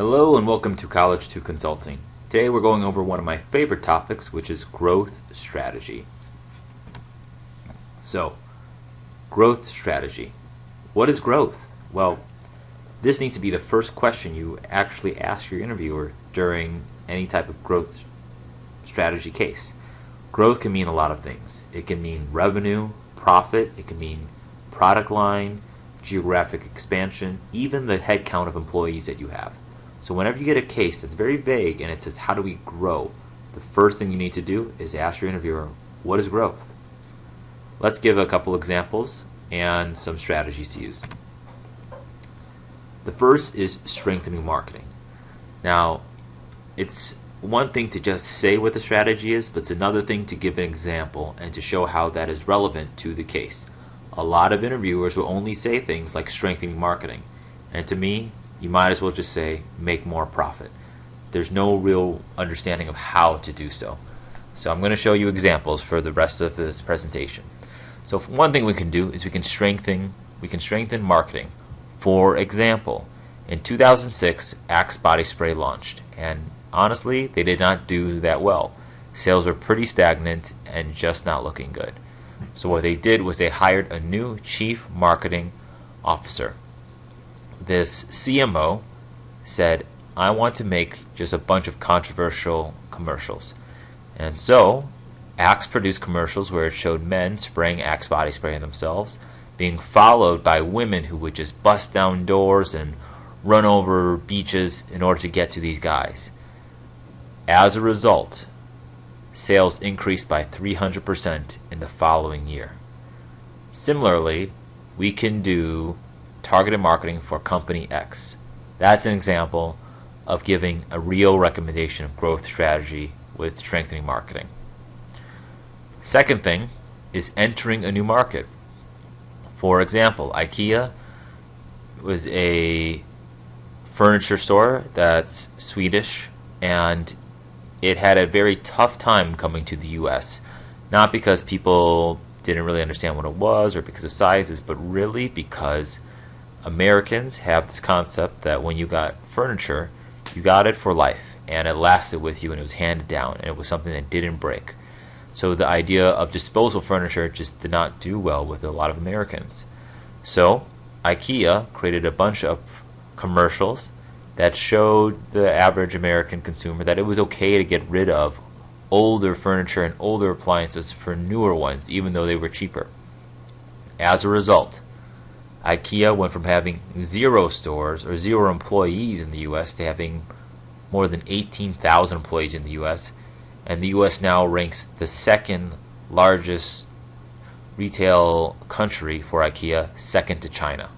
Hello and welcome to College to Consulting. Today we're going over one of my favorite topics, which is growth strategy. So, growth strategy. What is growth? Well, this needs to be the first question you actually ask your interviewer during any type of growth strategy case. Growth can mean a lot of things. It can mean revenue, profit, it can mean product line, geographic expansion, even the head count of employees that you have. So whenever you get a case that's very vague and it says, how do we grow? The first thing you need to do is ask your interviewer, what is growth? Let's give a couple examples and some strategies to use. The first is strengthening marketing. Now, it's one thing to just say what the strategy is, but it's another thing to give an example and to show how that is relevant to the case. A lot of interviewers will only say things like strengthening marketing. And to me, you might as well just say, make more profit. There's no real understanding of how to do so. So I'm going to show you examples for the rest of this presentation. So one thing we can do is we can strengthen marketing. For example, in 2006, Axe body spray launched, and honestly, they did not do that well. Sales were pretty stagnant and just not looking good. So what they did was they hired a new chief marketing officer. This CMO said, I want to make just a bunch of controversial commercials. And so, Axe produced commercials where it showed men spraying Axe body spray on themselves, being followed by women who would just bust down doors and run over beaches in order to get to these guys. As a result, sales increased by 300% in the following year. Similarly, we can do targeted marketing for company X. That's an example of giving a real recommendation of growth strategy with strengthening marketing. Second thing is entering a new market. For example, IKEA was a furniture store that's Swedish, and it had a very tough time coming to the US. Not because people didn't really understand what it was or because of sizes, but really because Americans have this concept that when you got furniture, you got it for life, and it lasted with you, and it was handed down, and it was something that didn't break. So the idea of disposable furniture just did not do well with a lot of Americans. So IKEA created a bunch of commercials that showed the average American consumer that it was okay to get rid of older furniture and older appliances for newer ones, even though they were cheaper. As a result, IKEA went from having 0 stores or 0 employees in the US to having more than 18,000 employees in the US, and the US now ranks the second largest retail country for IKEA, second to China.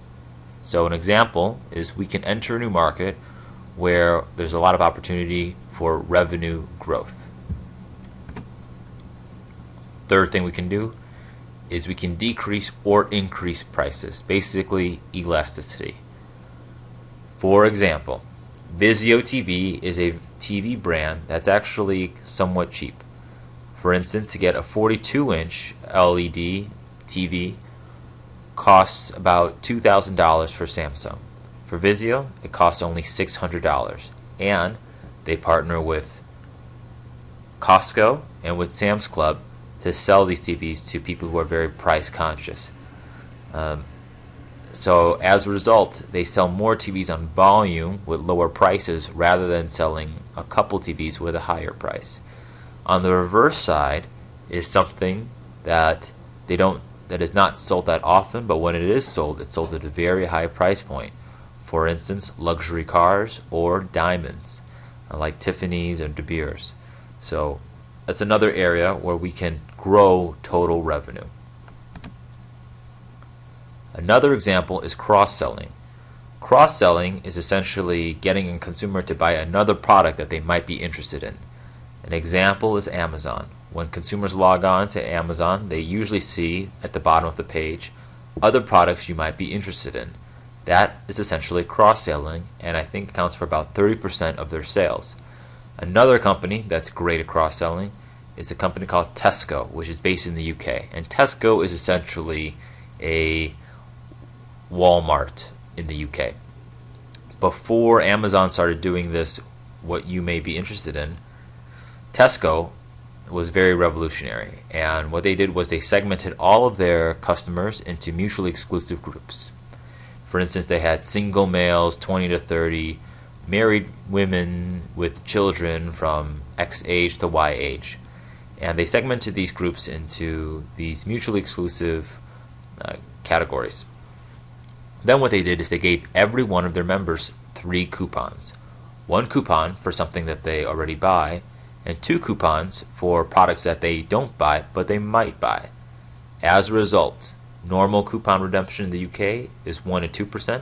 So an example is we can enter a new market where there's a lot of opportunity for revenue growth. Third thing we can do is we can decrease or increase prices, basically elasticity. For example, Vizio TV is a TV brand that's actually somewhat cheap. For instance, to get a 42-inch LED TV costs about $2,000 for Samsung. For Vizio, it costs only $600, and they partner with Costco and with Sam's Club to sell these TVs to people who are very price conscious. So as a result, they sell more TVs on volume with lower prices rather than selling a couple TVs with a higher price. On the reverse side is something that is not sold that often, but when it is sold, it's sold at a very high price point. For instance, luxury cars or diamonds, like Tiffany's and De Beers. So that's another area where we can grow total revenue. Another example is cross-selling. Cross-selling is essentially getting a consumer to buy another product that they might be interested in. An example is Amazon. When consumers log on to Amazon, they usually see at the bottom of the page other products you might be interested in. That is essentially cross-selling, and I think accounts for about 30% of their sales. Another company that's great at cross-selling is a company called Tesco, which is based in the UK. And Tesco is essentially a Walmart in the UK. before Amazon started doing this, what you may be interested in, Tesco was very revolutionary. And what they did was they segmented all of their customers into mutually exclusive groups. For instance, they had single males, 20 to 30, married women with children from X age to Y age. And they segmented these groups into these mutually exclusive categories. Then what they did is they gave every one of their members 3 coupons. 1 coupon for something that they already buy, and 2 coupons for products that they don't buy, but they might buy. As a result, normal coupon redemption in the UK is 1 to 2%.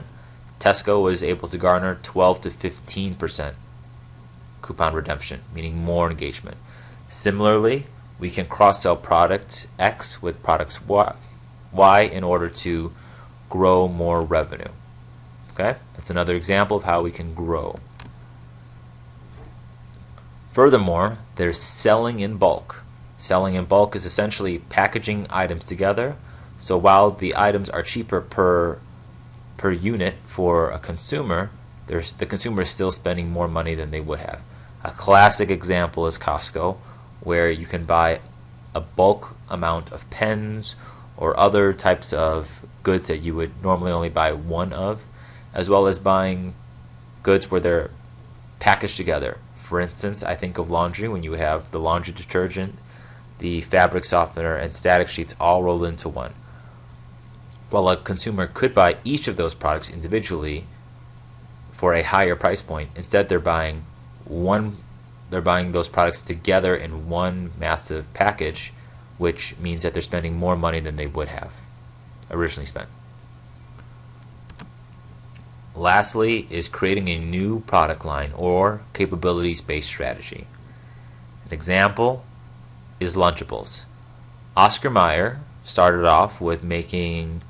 Tesco was able to garner 12 to 15% coupon redemption, meaning more engagement. Similarly, we can cross-sell product X with products Y in order to grow more revenue. Okay, that's another example of how we can grow. Furthermore, there's selling in bulk. Selling in bulk is essentially packaging items together. So while the items are cheaper per unit for a consumer, the consumer is still spending more money than they would have. A classic example is Costco, where you can buy a bulk amount of pens or other types of goods that you would normally only buy one of, as well as buying goods where they're packaged together. For instance, I think of laundry when you have the laundry detergent, the fabric softener, and static sheets all rolled into one. While a consumer could buy each of those products individually for a higher price point, instead they're buying those products together in one massive package, which means that they're spending more money than they would have originally spent. Lastly is creating a new product line or capabilities-based strategy. An example is Lunchables. Oscar Mayer started off with making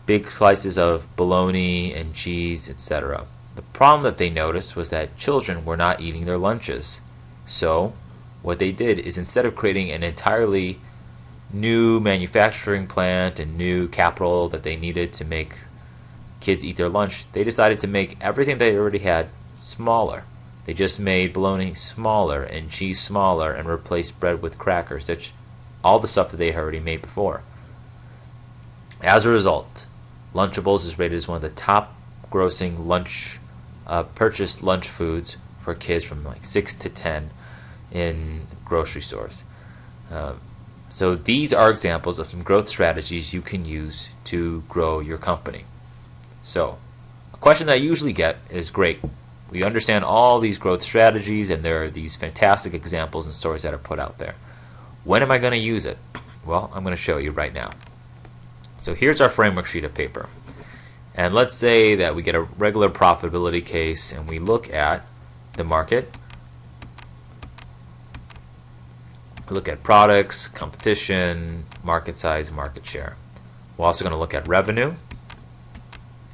big slices of bologna and cheese, etc. The problem that they noticed was that children were not eating their lunches. So what they did is, instead of creating an entirely new manufacturing plant and new capital that they needed to make kids eat their lunch, they decided to make everything they already had smaller. They just made bologna smaller and cheese smaller and replaced bread with crackers, all the stuff that they had already made before. As a result, Lunchables is rated as one of the top grossing purchased lunch foods for kids from like 6 to 10 in grocery stores. So these are examples of some growth strategies you can use to grow your company. So a question that I usually get is, great, we understand all these growth strategies and there are these fantastic examples and stories that are put out there. When am I going to use it? Well, I'm going to show you right now. So here's our framework sheet of paper. And let's say that we get a regular profitability case and we look at the market. We look at products, competition, market size, market share. We're also going to look at revenue.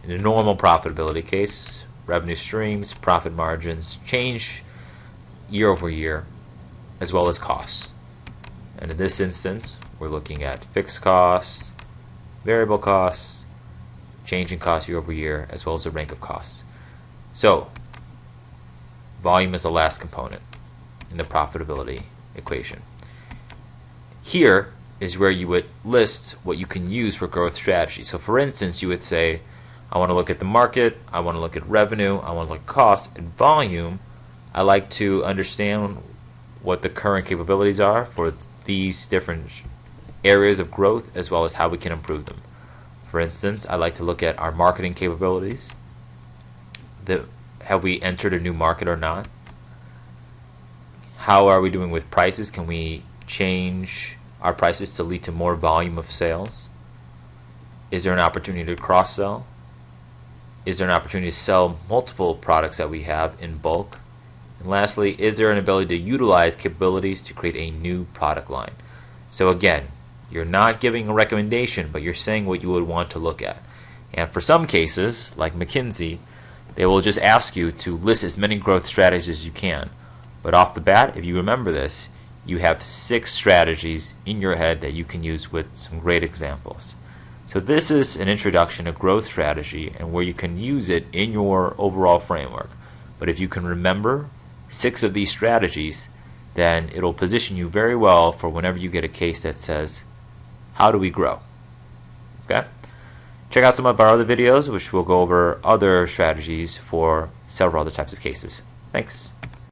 In a normal profitability case, revenue streams, profit margins change year over year, as well as costs. And in this instance, we're looking at fixed costs, variable costs, change in costs year over year, as well as the rank of costs. So, volume is the last component in the profitability equation. Here is where you would list what you can use for growth strategy. So for instance, you would say, I want to look at the market, I want to look at revenue, I want to look at cost and volume. I like to understand what the current capabilities are for these different areas of growth, as well as how we can improve them. For instance, I like to look at our marketing capabilities. Have we entered a new market or not? How are we doing with prices? Can we change our prices to lead to more volume of sales? Is there an opportunity to cross-sell? Is there an opportunity to sell multiple products that we have in bulk? And lastly, is there an ability to utilize capabilities to create a new product line? So again, you're not giving a recommendation, but you're saying what you would want to look at. And for some cases, like McKinsey, they will just ask you to list as many growth strategies as you can. But off the bat, if you remember this, you have 6 strategies in your head that you can use with some great examples. So this is an introduction to growth strategy and where you can use it in your overall framework. But if you can remember 6 of these strategies, then it'll position you very well for whenever you get a case that says, how do we grow? Okay? Check out some of our other videos, which will go over other strategies for several other types of cases. Thanks.